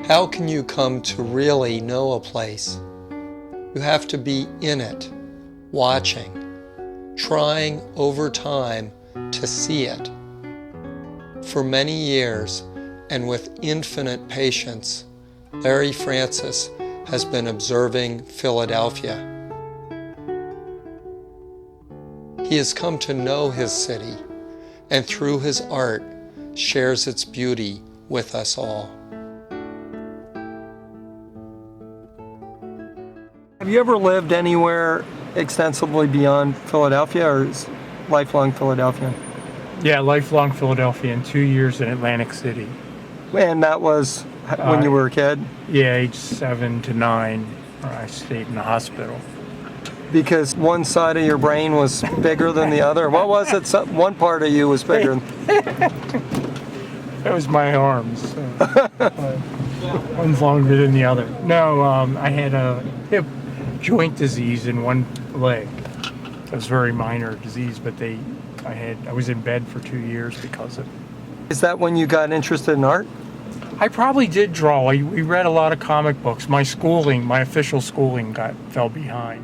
How can you come to really know a place? You have to be in it, watching, trying over time to see it. For many years, and with infinite patience, Larry Francis has been observing Philadelphia. He has come to know his city, and through his art shares its beauty with us all. Have you ever lived anywhere extensively beyond Philadelphia, or is lifelong Philadelphia? Yeah, lifelong Philadelphia and 2 years in Atlantic City. And that was when you were a kid? Yeah, age 7 to 9, I stayed in the hospital. Because one side of your brain was bigger than the other? What was it? One part of you was bigger. That was my arms. So, one's longer than the other. No, I had a hip joint disease in one leg. It was a very minor disease, but I was in bed for 2 years because of it. Is that when you got interested in art? I probably did draw. We read a lot of comic books. My official schooling fell behind.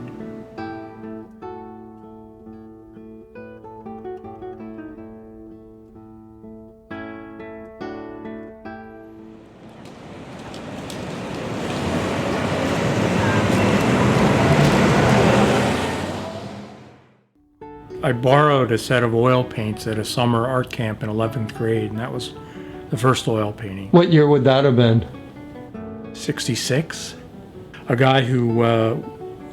I borrowed a set of oil paints at a summer art camp in 11th grade, and that was the first oil painting. What year would that have been? 66. A guy who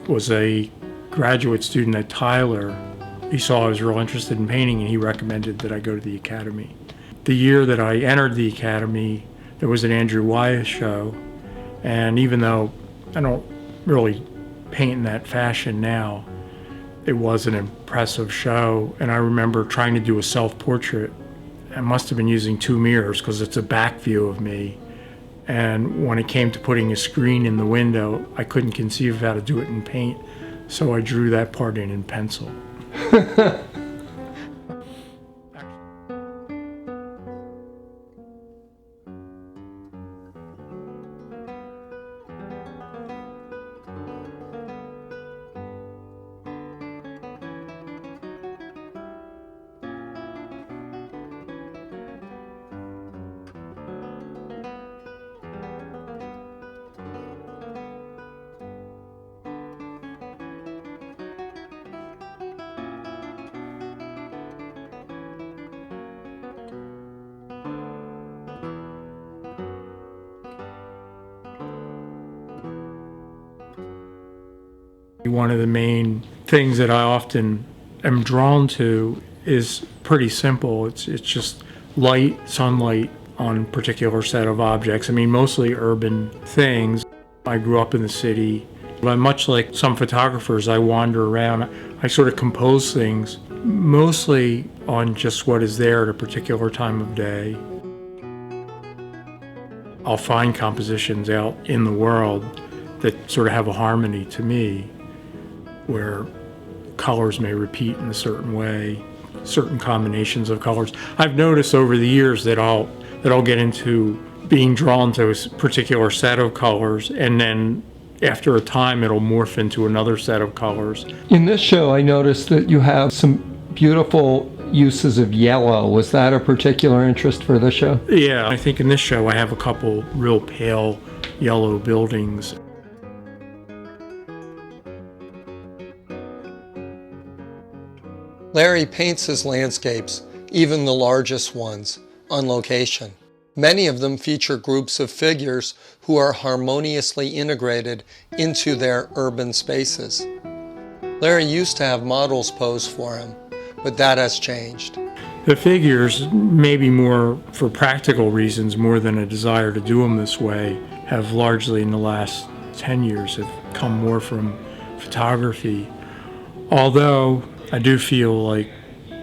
was a graduate student at Tyler, he saw I was real interested in painting, and he recommended that I go to the academy. The year that I entered the academy, there was an Andrew Wyeth show, and even though I don't really paint in that fashion now, it was an impressive show, and I remember trying to do a self-portrait. I must have been using 2 mirrors because it's a back view of me, and when it came to putting a screen in the window, I couldn't conceive of how to do it in paint, so I drew that part in pencil. One of the main things that I often am drawn to is pretty simple. It's just light, sunlight on a particular set of objects. I mean, mostly urban things. I grew up in the city, but much like some photographers, I wander around. I sort of compose things mostly on just what is there at a particular time of day. I'll find compositions out in the world that sort of have a harmony to me, where colors may repeat in a certain way, certain combinations of colors. I've noticed over the years that I'll get into being drawn to a particular set of colors, and then after a time it'll morph into another set of colors. In this show, I noticed that you have some beautiful uses of yellow. Was that a particular interest for the show? Yeah, I think in this show I have a couple real pale yellow buildings. Larry paints his landscapes, even the largest ones, on location. Many of them feature groups of figures who are harmoniously integrated into their urban spaces. Larry used to have models pose for him, but that has changed. The figures, maybe more for practical reasons more than a desire to do them this way, have largely in the last 10 years have come more from photography. Although I do feel like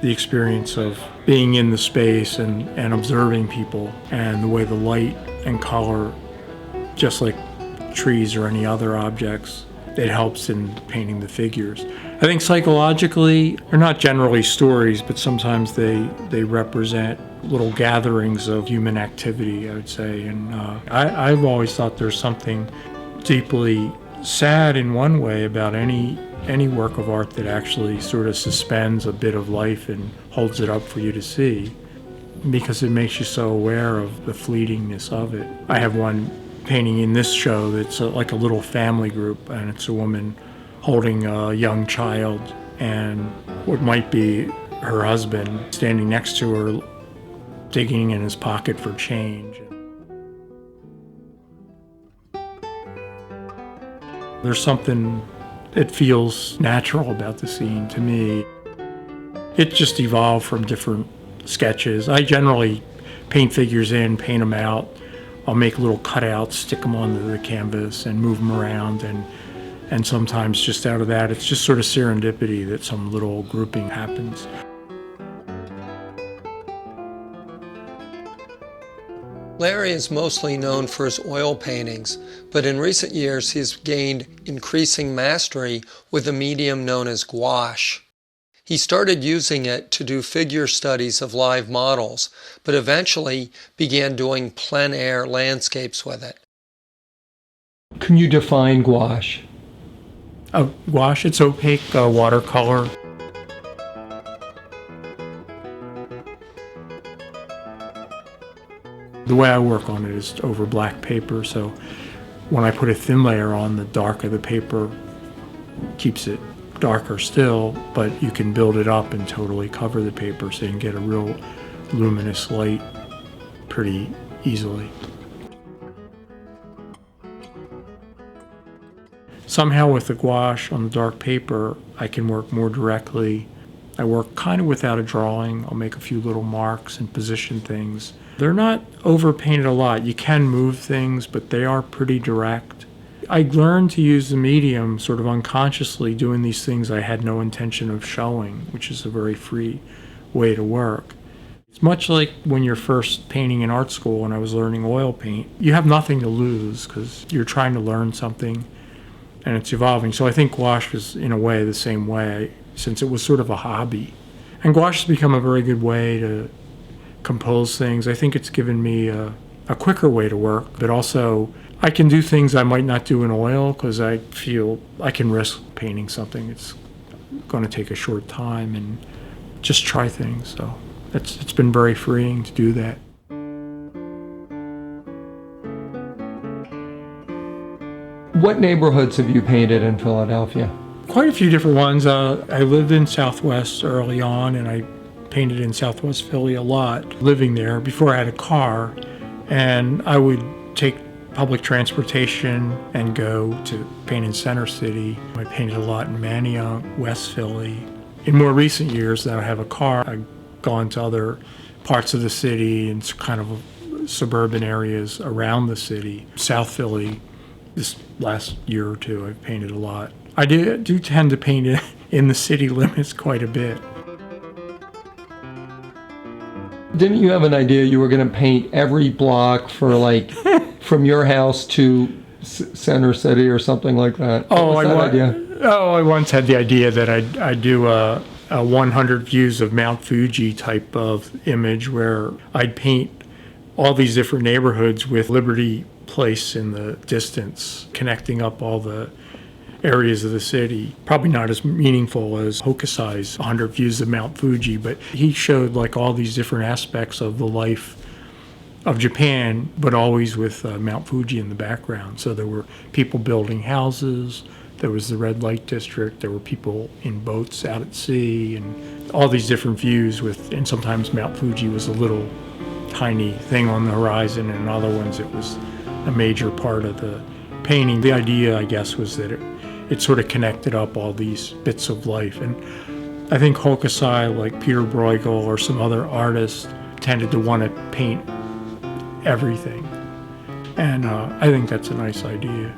the experience of being in the space and observing people and the way the light and color, just like trees or any other objects, it helps in painting the figures. I think psychologically, they're not generally stories, but sometimes they represent little gatherings of human activity, I would say. And I've always thought there's something deeply sad in one way about any work of art that actually sort of suspends a bit of life and holds it up for you to see, because it makes you so aware of the fleetingness of it. I have one painting in this show that's like a little family group, and it's a woman holding a young child and what might be her husband standing next to her, digging in his pocket for change. There's something that feels natural about the scene to me. It just evolved from different sketches. I generally paint figures in, paint them out. I'll make little cutouts, stick them onto the canvas and move them around, and sometimes just out of that, it's just sort of serendipity that some little grouping happens. Larry is mostly known for his oil paintings, but in recent years he's gained increasing mastery with a medium known as gouache. He started using it to do figure studies of live models, but eventually began doing plein air landscapes with it. Can you define gouache? Gouache, it's opaque watercolor. The way I work on it is over black paper, so when I put a thin layer on, the dark of the paper keeps it darker still, but you can build it up and totally cover the paper so you can get a real luminous light pretty easily. Somehow with the gouache on the dark paper, I can work more directly. I work kind of without a drawing. I'll make a few little marks and position things. They're not overpainted a lot. You can move things, but they are pretty direct. I learned to use the medium sort of unconsciously, doing these things I had no intention of showing, which is a very free way to work. It's much like when you're first painting in art school and I was learning oil paint. You have nothing to lose because you're trying to learn something and it's evolving. So I think gouache was in a way the same way, since it was sort of a hobby. And gouache has become a very good way to compose things. I think it's given me a quicker way to work, but also I can do things I might not do in oil because I feel I can risk painting something. It's going to take a short time and just try things. So it's been very freeing to do that. What neighborhoods have you painted in Philadelphia? Quite a few different ones. I lived in Southwest early on, and I painted in Southwest Philly a lot, living there before I had a car. And I would take public transportation and go to paint in Center City. I painted a lot in Manayunk, West Philly. In more recent years that I have a car, I've gone to other parts of the city and kind of suburban areas around the city. South Philly, this last year or two, I've painted a lot. I do tend to paint in the city limits quite a bit. Didn't you have an idea you were going to paint every block for like from your house to Center City or something like that? I once had the idea that I'd do a 100 views of Mount Fuji type of image where I'd paint all these different neighborhoods with Liberty Place in the distance, connecting up all the areas of the city. Probably not as meaningful as Hokusai's 100 views of Mount Fuji, but he showed like all these different aspects of the life of Japan, but always with Mount Fuji in the background. So there were people building houses, there was the red light district, there were people in boats out at sea, and all these different views and sometimes Mount Fuji was a little tiny thing on the horizon, and in other ones it was a major part of the painting. The idea, I guess, was that it sort of connected up all these bits of life. And I think Hokusai, like Peter Bruegel or some other artists, tended to want to paint everything. And I think that's a nice idea.